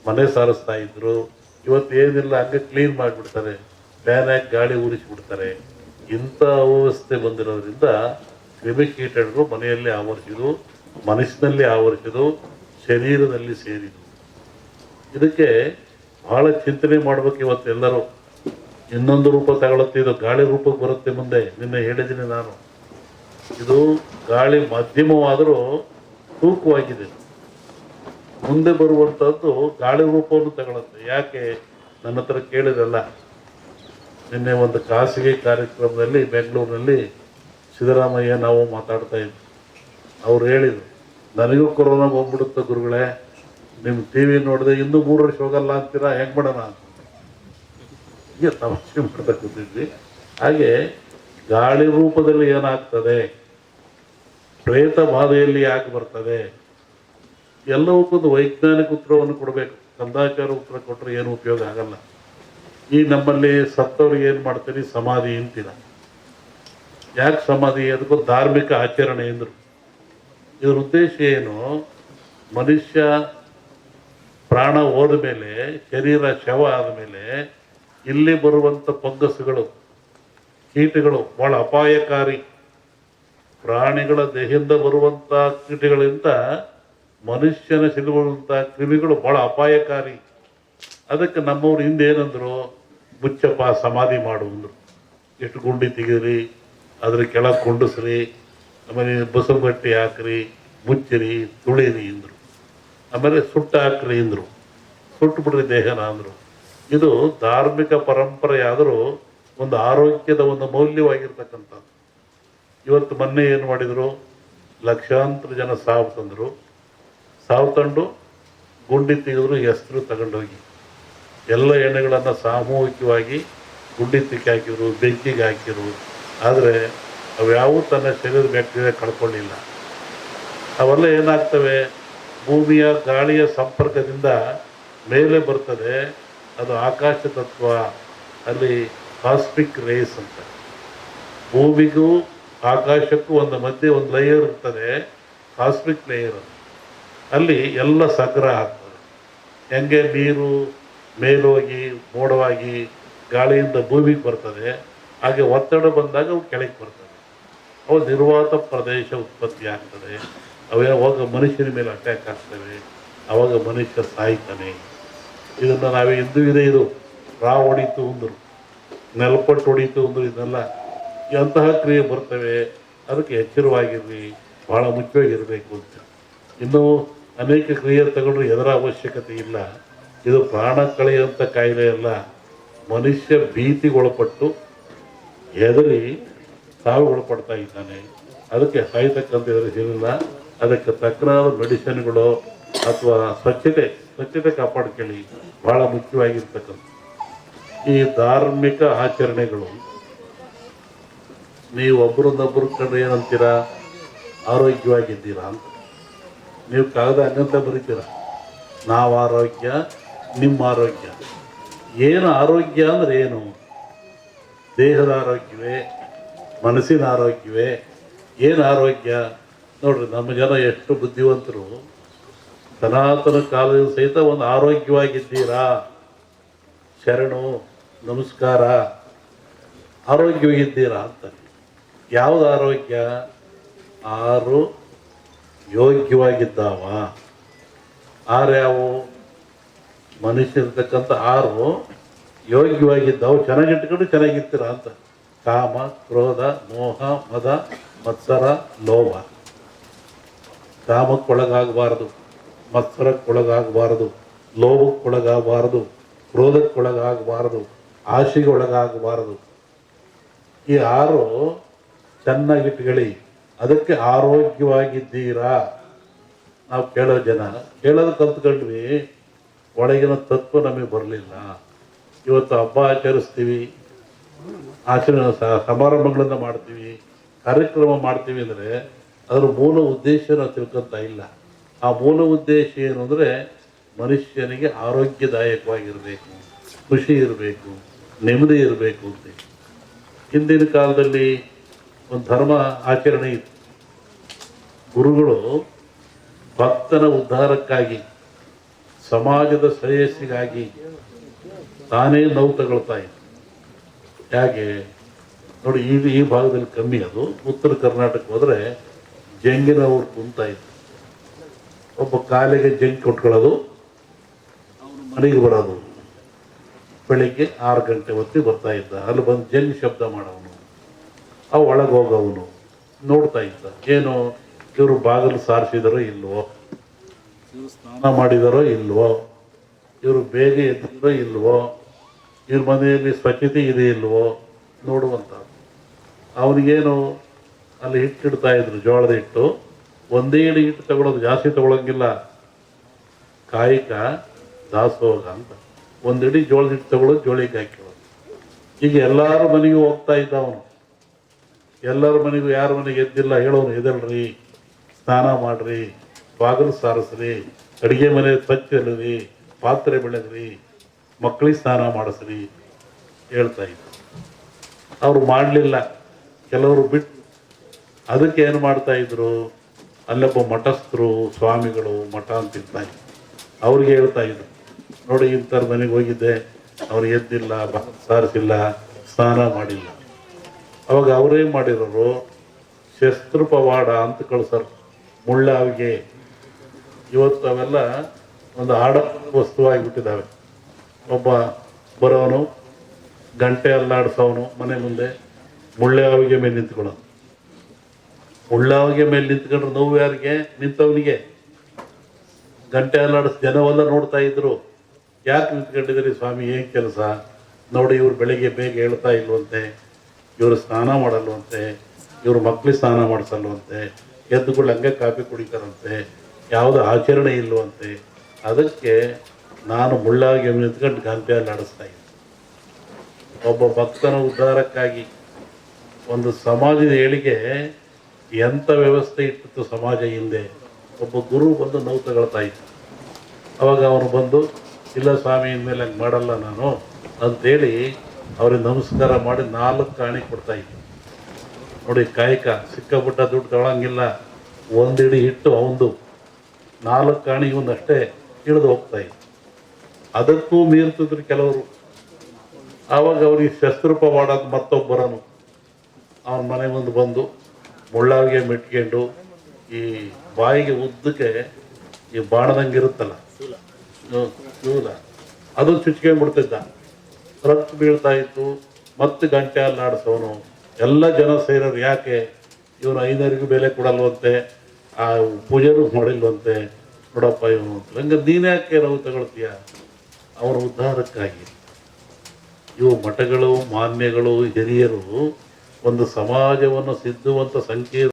ಮನೆ ಸಾರಿಸ್ತಾ ಇದ್ರು. ಇವತ್ತು ಏನಿಲ್ಲ, ಹಂಗೆ ಕ್ಲೀನ್ ಮಾಡಿಬಿಡ್ತಾರೆ, ಫ್ಯಾನ್ ಹಾಕಿ ಗಾಳಿ ಉರಿಸಿಬಿಡ್ತಾರೆ. ಇಂಥ ಅವ್ಯವಸ್ಥೆ ಬಂದಿರೋದ್ರಿಂದ ಕ್ರಿಮಿಕೀಟಗಳು ಮನೆಯಲ್ಲಿ ಆವರಿಸಿದು, ಮನಸ್ಸಿನಲ್ಲಿ ಆವರಿಸಿದು, ಶರೀರದಲ್ಲಿ ಸೇರಿದು. ಇದಕ್ಕೆ ಬಹಳ ಚಿಂತನೆ ಮಾಡ್ಬೇಕು ಇವತ್ತೆಲ್ಲರೂ. ಇನ್ನೊಂದು ರೂಪ ತಗೊಳುತ್ತೆ, ಇದು ಗಾಳಿ ರೂಪಕ್ಕೆ ಬರುತ್ತೆ ಮುಂದೆ. ನಿನ್ನೆ ಹೇಳಿದ್ದೀನಿ ನಾನು, ಇದು ಗಾಳಿ ಮಧ್ಯಮವಾದರೂ ತೂಕವಾಗಿದೆ. ಮುಂದೆ ಬರುವಂಥದ್ದು ಗಾಳಿ ರೂಪವನ್ನು ತಗೊಳುತ್ತೆ. ಯಾಕೆ ನನ್ನ ಹತ್ರ ಕೇಳಿರಲ್ಲ. ನಿನ್ನೆ ಒಂದು ಖಾಸಗಿ ಕಾರ್ಯಕ್ರಮದಲ್ಲಿ ಬೆಂಗಳೂರಿನಲ್ಲಿ ಸಿದ್ದರಾಮಯ್ಯ ನಾವು ಮಾತಾಡ್ತಾ ಇದ್ವಿ. ಅವ್ರು ಹೇಳಿದರು, ನನಗೂ ಕೊರೋನಾ ಬಂದ್ಬಿಡುತ್ತೆ ಗುರುಗಳೇ, ನಿಮ್ಮ ಟಿ ವಿ ನೋಡಿದೆ ಇನ್ನೂ 3 ವರ್ಷ ಹೋಗಲ್ಲ ಅಂತೀರಾ, ಹೆಂಗೆ ಮಾಡೋಣ ಅಂತ ಹೀಗೆ ತಮಾಷೆ ಮಾಡ್ತಾ ಕೂತಿದ್ವಿ. ಹಾಗೆ ಗಾಳಿ ರೂಪದಲ್ಲಿ ಏನಾಗ್ತದೆ, ಪ್ರೇತ ಬಾಧೆಯಲ್ಲಿ ಯಾಕೆ ಬರ್ತದೆ, ಎಲ್ಲವಕ್ಕೊಂದು ವೈಜ್ಞಾನಿಕ ಉತ್ತರವನ್ನು ಕೊಡಬೇಕು. ಕಂದಾಚಾರ ಉತ್ತರ ಕೊಟ್ಟರೆ ಏನು ಉಪಯೋಗ ಆಗಲ್ಲ. ಈ ನಮ್ಮಲ್ಲಿ ಸತ್ತವ್ರಿಗೆ ಏನು ಮಾಡ್ತೀರಿ, ಸಮಾಧಿ ಅಂತೀರ. ಯಾಕೆ ಸಮಾಧಿ? ಅದಕ್ಕೊಂದು ಧಾರ್ಮಿಕ ಆಚರಣೆ ಎಂದರು. ಇದ್ರ ಉದ್ದೇಶ ಏನು? ಮನುಷ್ಯ ಪ್ರಾಣ ಹೋದ ಮೇಲೆ, ಶರೀರ ಶವ ಆದಮೇಲೆ ಇಲ್ಲಿ ಬರುವಂಥ ಫಂಗಸ್ಗಳು, ಕೀಟಗಳು ಭಾಳ ಅಪಾಯಕಾರಿ. ಪ್ರಾಣಿಗಳ ದೇಹದಿಂದ ಬರುವಂಥ ಕೀಟಗಳಿಂದ ಮನುಷ್ಯನ ಸಿಲುಬರುವಂಥ ಕ್ರಿಮಿಗಳು ಭಾಳ ಅಪಾಯಕಾರಿ. ಅದಕ್ಕೆ ನಮ್ಮವ್ರು ಹಿಂದೆ ಏನಂದ್ರು, ಮುಚ್ಚಪ್ಪ ಸಮಾಧಿ ಮಾಡು ಅಂದರು. ಎಷ್ಟು ಗುಂಡಿ ತೆಗೀರಿ, ಅದ್ರ ಕೆಳಗೆ ಕುಂಡಿಸ್ರಿ, ಆಮೇಲೆ ಬಸರು ಗಟ್ಟಿ ಹಾಕ್ರಿ, ಮುಚ್ಚಿರಿ, ತುಳಿರಿ ಅಂದರು. ಆಮೇಲೆ ಸುಟ್ಟು ಹಾಕ್ರಿ ಅಂದರು, ಸುಟ್ಟು ಬಿಡ್ರಿ ದೇಹನ ಅಂದರು. ಇದು ಧಾರ್ಮಿಕ ಪರಂಪರೆ ಆದರೂ ಒಂದು ಆರೋಗ್ಯದ ಒಂದು ಮೌಲ್ಯವಾಗಿರ್ತಕ್ಕಂಥದ್ದು. ಇವತ್ತು ಮೊನ್ನೆ ಏನು ಮಾಡಿದರು, ಲಕ್ಷಾಂತರ ಜನ ಸಾವು ತಂದರು. ಸಾವು ತಂದು ಗುಂಡಿ ತೆಗೆದ್ರು, ಹೆಸರು ತಗೊಂಡೋಗಿ ಎಲ್ಲ ಎಣ್ಣೆಗಳನ್ನು ಸಾಮೂಹಿಕವಾಗಿ ಗುಂಡಿ ತಿಕ್ಕಿ ಹಾಕಿದ್ರು, ಬೆಂಕಿಗೆ ಹಾಕಿದ್ರು. ಆದರೆ ಅವ್ಯಾವೂ ತನ್ನ ಶರೀರದ ಬ್ಯಾಕ್ಟೀರಿಯಾ ಕಳ್ಕೊಳ್ಳಿಲ್ಲ. ಅವೆಲ್ಲ ಏನಾಗ್ತವೆ, ಭೂಮಿಯ ಗಾಳಿಯ ಸಂಪರ್ಕದಿಂದ ಮೇಲೆ ಬರ್ತದೆ. ಅದು ಆಕಾಶ ತತ್ವ, ಅಲ್ಲಿ ಕಾಸ್ಮಿಕ್ ರೇಸ್ ಅಂತ. ಭೂಮಿಗೂ ಆಕಾಶಕ್ಕೂ ಒಂದು ಮಧ್ಯೆ ಒಂದು ಲೇಯರ್ ಇರ್ತದೆ, ಕಾಸ್ಮಿಕ್ ಲೇಯರ್. ಅಲ್ಲಿ ಎಲ್ಲ ಸಂಗ್ರಹ ಆಗ್ತದೆ. ಹೆಂಗೆ ನೀರು ಮೇಲೋಗಿ ಮೋಡವಾಗಿ ಗಾಳಿಯಿಂದ ಭೂಮಿಗೆ ಬರ್ತದೆ, ಹಾಗೆ ಒತ್ತಡ ಬಂದಾಗ ಅವು ಕೆಳಗೆ ಬರ್ತದೆ. ಅವು ನಿರ್ವಾತ ಪ್ರದೇಶ ಉತ್ಪತ್ತಿ ಆಗ್ತದೆ. ಅವಾಗ ಮನುಷ್ಯನ ಮೇಲೆ ಅಟ್ಯಾಕ್ ಆಗ್ತವೆ, ಅವಾಗ ಮನುಷ್ಯ ಸಾಯ್ತಾನೆ. ಇದನ್ನು ನಾವೇ ಇಂದು ಇದೆ. ಇದು ರಾವ್ ಹೊಡಿತು ಅಂದರು, ನೆಲಪಟ್ಟು ಹೊಡಿತು ಅಂದರು. ಇದನ್ನೆಲ್ಲ ಅಂತಹ ಕ್ರಿಯೆ ಬರ್ತವೆ. ಅದಕ್ಕೆ ಎಚ್ಚರವಾಗಿರ್ರಿ, ಭಾಳ ಮುಖ್ಯವಾಗಿರಬೇಕು ಅಂತ. ಇನ್ನೂ ಅನೇಕ ಕ್ರಿಯೆ ತಗೊಂಡ್ರೆ ಎದರ ಅವಶ್ಯಕತೆ ಇಲ್ಲ. ಇದು ಪ್ರಾಣ ಕಳೆಯುವಂಥ ಕಾಯಿಲೆ ಅಲ್ಲ. ಮನುಷ್ಯ ಭೀತಿಗೊಳಪಟ್ಟು ಹೆದರಿ ಸಾವಿಗೊಳಪಡ್ತಾ ಇದ್ದಾನೆ. ಅದಕ್ಕೆ ಸಾಯ್ತಕ್ಕಂಥ ಎದುರಿಸಿಲ್ಲ. ಅದಕ್ಕೆ ತಕ್ಕನಾದ ಮೆಡಿಸಿನ್ಗಳು ಅಥವಾ ಸ್ವಚ್ಛತೆ ಕಾಪಾಡ್ಕೊಳ್ಳಿ, ಭಾಳ ಮುಖ್ಯವಾಗಿರ್ತಕ್ಕಂಥ. ಈ ಧಾರ್ಮಿಕ ಆಚರಣೆಗಳು ನೀವು ಒಬ್ಬರನ್ನೊಬ್ಬರು ಕಂಡ್ರೆ ಏನಂತೀರಾ, ಆರೋಗ್ಯವಾಗಿದ್ದೀರಾ ಅಂತ. ನೀವು ಕಾಗದ ಹಂಗಂತ ಬರೀತೀರ, ನಾವು ಆರೋಗ್ಯ, ನಿಮ್ಮ ಆರೋಗ್ಯ. ಏನು ಆರೋಗ್ಯ ಅಂದರೆ ಏನು? ದೇಹದ ಆರೋಗ್ಯವೇ, ಮನಸ್ಸಿನ ಆರೋಗ್ಯವೇ? ಏನು ಆರೋಗ್ಯ? ನೋಡ್ರಿ, ನಮ್ಮ ಜನ ಎಷ್ಟು ಬುದ್ಧಿವಂತರು. ಸನಾತನ ಕಾಲದ ಸಹಿತ ಒಂದು ಆರೋಗ್ಯವಾಗಿದ್ದೀರಾ, ಶರಣು ನಮಸ್ಕಾರ, ಆರೋಗ್ಯವಾಗಿದ್ದೀರಾ ಅಂತ. ಯಾವುದು ಆರೋಗ್ಯ? 6 ಯೋಗ್ಯವಾಗಿದ್ದಾವ. 6 ಯಾವುವು? ಮನುಷ್ಯರ್ತಕ್ಕಂಥ 6 ಯೋಗ್ಯವಾಗಿದ್ದಾವು. ಚೆನ್ನಾಗಿಟ್ಕೊಂಡು ಚೆನ್ನಾಗಿರ್ತೀರ ಅಂತ. ಕಾಮ, ಕ್ರೋಧ, ಮೋಹ, ಮದ, ಮತ್ಸರ, ಲೋಭ. ಕಾಮಕ್ಕೊಳಗಾಗಬಾರದು, ಮತ್ಸರಕ್ಕೊಳಗಾಗಬಾರದು, ಲೋಭಕ್ಕೊಳಗಾಗಬಾರದು, ಕ್ರೋಧಕ್ಕೊಳಗಾಗಬಾರದು, ಆಶೆಗೆ ಒಳಗಾಗಬಾರದು. ಈ 6 ಚೆನ್ನಾಗಿಟ್ಕೊಳ್ಳಿ. ಅದಕ್ಕೆ ಆರೋಗ್ಯವಾಗಿದ್ದೀರಾ. ನಾವು ಕೇಳೋ ಜನ ಕೇಳೋದು ಕಲ್ತ್ಕೊಂಡ್ವಿ, ಒಳಗಿನ ತತ್ವ ನಮಗೆ ಬರಲಿಲ್ಲ. ಇವತ್ತು ಹಬ್ಬ ಆಚರಿಸ್ತೀವಿ, ಸಮಾರಂಭಗಳನ್ನು ಮಾಡ್ತೀವಿ, ಕಾರ್ಯಕ್ರಮ ಮಾಡ್ತೀವಿ ಅಂದರೆ ಅದರ ಮೂಲ ಉದ್ದೇಶ ನಾವು ತಿಳ್ಕೊತಾ ಇಲ್ಲ. ಆ ಮೂಲ ಉದ್ದೇಶ ಏನು ಅಂದರೆ ಮನುಷ್ಯನಿಗೆ ಆರೋಗ್ಯದಾಯಕವಾಗಿರಬೇಕು, ಖುಷಿ ಇರಬೇಕು, ನೆಮ್ಮದಿ ಇರಬೇಕು ಅಂತ. ಹಿಂದಿನ ಕಾಲದಲ್ಲಿ ಒಂದು ಧರ್ಮ ಆಚರಣೆ ಇತ್ತು. ಗುರುಗಳು ಭಕ್ತನ ಉದ್ಧಾರಕ್ಕಾಗಿ ಸಮಾಜದ ಶ್ರೇಯಸ್ಸಿಗಾಗಿ ತಾನೇ ನೋವು ತಗೊಳ್ತಾ ಇದ್ದ. ಹೇಗೆ ನೋಡಿ, ಈ ಭಾಗದಲ್ಲಿ ಕಮ್ಮಿ. ಅದು ಉತ್ತರ ಕರ್ನಾಟಕ ಹೋದರೆ ಜಂಗಿನವ್ರು ಕುಂತ ಇದ್ರು. ಒಬ್ಬ ಕಾಲಿಗೆ ಜಂಗ್ ಕೊಟ್ಕೊಳ್ಳೋದು, ಮನೆಗೆ ಬರೋದು. ಬೆಳಿಗ್ಗೆ 6 ಗಂಟೆ ಹೊತ್ತಿಗೆ ಬರ್ತಾ ಇದ್ದ. ಅಲ್ಲಿ ಬಂದು ಜಂಗ್ ಶಬ್ದ ಮಾಡೋವನು, ಅವು ಒಳಗೆ ಹೋಗೋವನು ನೋಡ್ತಾ ಇದ್ದ. ಏನು ಇವರು ಬಾಗಿಲು ಸಾರಿಸಿದಾರೋ ಇಲ್ವೋ, ಇವರು ಸ್ನಾನ ಮಾಡಿದಾರೋ ಇಲ್ವೋ, ಇವರು ಬೇಗ ಎದ್ದಿರೋ ಇಲ್ವೋ, ಇವ್ರ ಮನೆಯಲ್ಲಿ ಸ್ವಚ್ಛತೆ ಇದೆ ಇಲ್ವೋ ನೋಡುವಂತ. ಅವನಿಗೇನು ಅಲ್ಲಿ ಹಿಟ್ಟಿಡ್ತಾ ಇದ್ರು, ಜೋಳದ ಹಿಟ್ಟು. ಒಂದೇ ಇಡಿ ಹಿಟ್ಟು ತಗೊಳ್ಳೋದು, ಜಾಸ್ತಿ ತಗೊಳಂಗಿಲ್ಲ. ಕಾಯಿಕ ದಾಸೋಗ ಅಂತ ಒಂದಿಡಿ ಜೋಳದ ಹಿಟ್ಟು ತಗೊಳ್ಳೋದು, ಜೋಳಿಗೆ ಹಾಕಿರೋದು. ಈಗ ಎಲ್ಲಾರ ಮನೆಗೂ ಹೋಗ್ತಾ ಇದ್ದ ಅವನು. ಎಲ್ಲರ ಮನೆಗೂ, ಯಾರ ಮನೆಗೆ ಎದ್ದಿಲ್ಲ ಹೇಳೋನು, ಎದಲ್ರಿ, ಸ್ನಾನ ಮಾಡ್ರಿ, ಬಾಗಿಲು ಸಾರಿಸ್ರಿ, ಅಡುಗೆ ಮನೆ ಸ್ವಚ್ಛರಿ, ಪಾತ್ರೆ ಬೆಳೆದ್ರಿ, ಮಕ್ಕಳಿಗೆ ಸ್ನಾನ ಮಾಡಿಸ್ರಿ ಹೇಳ್ತಾ ಇದ್ರು. ಅವರು ಮಾಡಲಿಲ್ಲ, ಕೆಲವರು ಬಿಟ್ಟು. ಅದಕ್ಕೆ ಏನು ಮಾಡ್ತಾ ಇದ್ರು, ಅಲ್ಲೊಬ್ಬ ಮಠಸ್ಥರು, ಸ್ವಾಮಿಗಳು, ಮಠ ಅಂತ ಇರ್ತಾ ಇದ್ರು. ಅವ್ರಿಗೆ ಹೇಳ್ತಾ ಇದ್ರು, ನೋಡಿ ಇಂಥವ್ರ ಮನೆಗೆ ಹೋಗಿದ್ದೆ, ಅವ್ರು ಎದ್ದಿಲ್ಲ, ಬಾಗಿಲು ಸಾರಿಸಿಲ್ಲ, ಸ್ನಾನ ಮಾಡಿಲ್ಲ. ಅವಾಗ ಅವರೇನು ಮಾಡಿರೋರು, ಶಸ್ತ್ರ ಪವಾಡ ಅಂತ ಕಳ್ಸರು, ಮುಳ್ಳಾವಿಗೆ. ಇವತ್ತು ಅವೆಲ್ಲ ಒಂದು ಆಡಂಬರದ ವಸ್ತುವಾಗಿಬಿಟ್ಟಿದ್ದಾವೆ. ಒಬ್ಬ ಬರೋನು, ಗಂಟೆ ಅಲ್ಲಾಡಿಸೋನು, ಮನೆ ಮುಂದೆ ಮುಳ್ಳಾವಿಗೆ ಮೇಲೆ ನಿಂತ್ಕೊಳ್ಳೋನು. ಮುಳ್ಳಾವಿಗೆ ಮೇಲೆ ನಿಂತ್ಕೊಂಡ್ರೆ ನೋವು ಯಾರಿಗೆ? ನಿಂತವನಿಗೆ. ಗಂಟೆ ಅಲ್ಲಾಡಿಸ್ ಜನವೆಲ್ಲ ನೋಡ್ತಾ ಇದ್ರು. ಯಾಕೆ ನಿಂತ್ಕೊಂಡಿದ್ದೀರಿ ಸ್ವಾಮಿ, ಏನು ಕೆಲಸ? ನೋಡಿ, ಇವ್ರು ಬೆಳಿಗ್ಗೆ ಬೇಗ ಹೇಳ್ತಾ ಇಲ್ವಂತೆ, ಇವರು ಸ್ನಾನ ಮಾಡಲ್ವಂತೆ, ಇವ್ರ ಮಕ್ಳಿಗೆ ಸ್ನಾನ ಮಾಡಿಸಲ್ವಂತೆ, ಎದ್ದುಗಳು ಹಂಗೆ ಕಾಫಿ ಕುಡಿತಾರಂತೆ, ಯಾವುದೋ ಆಚರಣೆ ಇಲ್ವಂತೆ. ಅದಕ್ಕೆ ನಾನು ಮುಳ್ಳಾಗಿ ನಿಂತ್ಕೊಂಡು ಗಂಟೆಯಲ್ಲಿ ಆಡಿಸ್ತಾ ಇದ್ದೆ. ಒಬ್ಬ ಭಕ್ತನ ಉದ್ಧಾರಕ್ಕಾಗಿ ಒಂದು ಸಮಾಜದ ಏಳಿಗೆ ಎಂಥ ವ್ಯವಸ್ಥೆ ಇಟ್ಟಿತ್ತು ಸಮಾಜ ಹಿಂದೆ. ಒಬ್ಬ ಗುರು ಬಂದು ನೋವು ತಗೊಳ್ತಾ ಇದ್ದ. ಅವಾಗ ಅವನು ಬಂದು, ಇಲ್ಲ ಸ್ವಾಮಿ, ಇನ್ಮೇಲೆ ಹಂಗೆ ಮಾಡಲ್ಲ ನಾನು ಅಂತೇಳಿ ಅವ್ರಿಗೆ ನಮಸ್ಕಾರ ಮಾಡಿ 4 ಕಾಣಿ ಕೊಡ್ತಾ ಇದ್ದ. ನೋಡಿ, ಕಾಯಕ ಸಿಕ್ಕಾಪಟ್ಟ ದುಡ್ಡು ತಗೊಳಂಗಿಲ್ಲ. ಒಂದಿಡಿ ಹಿಟ್ಟು ಅವಂದು, 4 ಕಾಣಿ ಇವನಷ್ಟೇ ಇಳಿದು ಹೋಗ್ತಾ ಇತ್ತು. ಅದಕ್ಕೂ ಮೀರ್ತಿದ್ರು ಕೆಲವರು. ಆವಾಗ ಅವ್ರಿಗೆ ಶಸ್ತ್ರಪ ಮಾಡೋದು ಮತ್ತೊಬ್ಬರನು ಅವನ ಮನೆ ಮುಂದೆ ಬಂದು ಮುಳ್ಳಾವಿಗೆ ಮೆಟ್ಕೊಂಡು ಈ ಬಾಯಿಗೆ ಉದ್ದಕ್ಕೆ ಈ ಬಾಣದಂಗೆ ಇರುತ್ತಲ್ಲ ಶೂಲ, ಅದು ಚುಚ್ಕೊಂಡ್ಬಿಡ್ತಿದ್ದ. ರಕ್ತ ಬೀಳ್ತಾ ಇತ್ತು. ಮತ್ತೆ ಗಂಟೆ ಅಲ್ಲಾಡಿಸೋನು. ಎಲ್ಲ ಜನ ಸೇರೋರು, ಯಾಕೆ ಇವನು 5ನರಿಗೂ ಬೆಲೆ ಕೊಡಲ್ವಂತೆ, ಆ ಪೂಜೆನೂ ಮಾಡಿಲ್ವಂತೆ, ನೋಡಪ್ಪ ಇವನು ಅಂತ. ಹಂಗೆ ನೀನ್ಯಾಕೆ ನೋವು ತಗೊಳ್ತೀಯ? ಅವರ ಉದ್ಧಾರಕ್ಕಾಗಿ. ಇವು ಮಠಗಳು, ಮಾನ್ಯಗಳು, ಹಿರಿಯರು ಒಂದು ಸಮಾಜವನ್ನು ಸಿದ್ಧುವಂತ ಸಂಕೇತ.